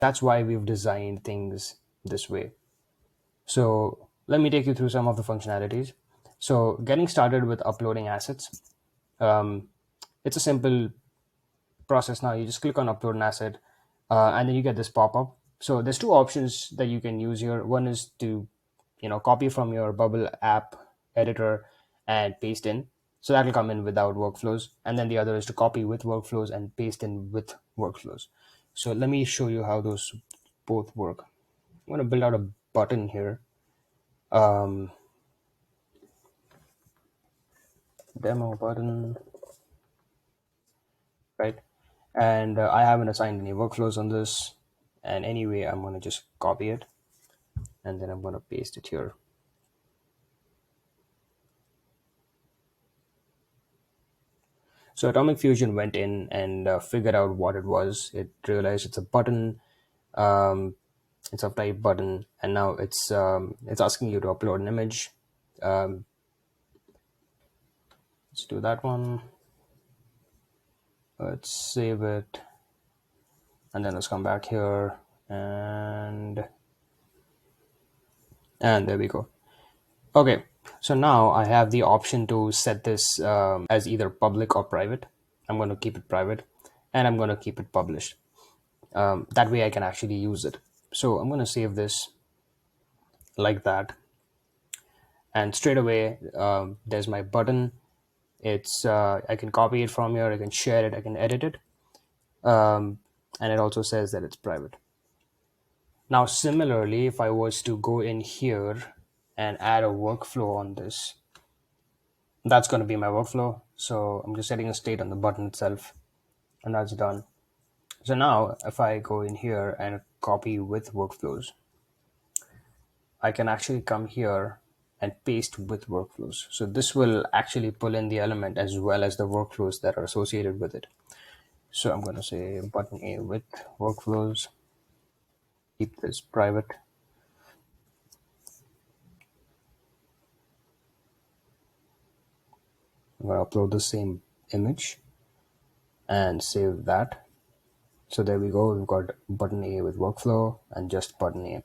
That's why we've designed things this way. So let me take you through some of the functionalities. So getting started with uploading assets, um, it's a simple process. Now you just click on upload an asset, and then you get this pop-up. So there's two options that you can use here. One is to copy from your Bubble app editor and paste in, so that'll come in without workflows. And then the other is to copy with workflows and paste in with workflows. So let me show you how those both work. I'm going to build out a button here, um, demo button, right? And I haven't assigned any workflows on this, and anyway I'm going to just copy it, and then I'm going to paste it here. So Atomic Fusion went in and figured out what it was. It realized it's a button, um, it's a type button, and now it's asking you to upload an image. Um, let's do that one. Let's save it, and then let's come back here, and there we go. Okay, so now I have the option to set this as either public or private. I'm going to keep it private, and I'm going to keep it published. That way I can actually use it. So I'm going to save this like that, and straight away there's my button. It's I can copy it from here, I can share it, I can edit it, and it also says that it's private. Now similarly, if I was to go in here and add a workflow on this, that's going to be my workflow. So I'm just setting a state on the button itself, and that's done. So now if I go in here and copy with workflows, I can actually come here and paste with workflows. So this will actually pull in the element as well as the workflows that are associated with it. So I'm going to say button A with workflows, keep this private. I'm going to upload the same image and save that. So there we go. We've got button A with workflow and just button A.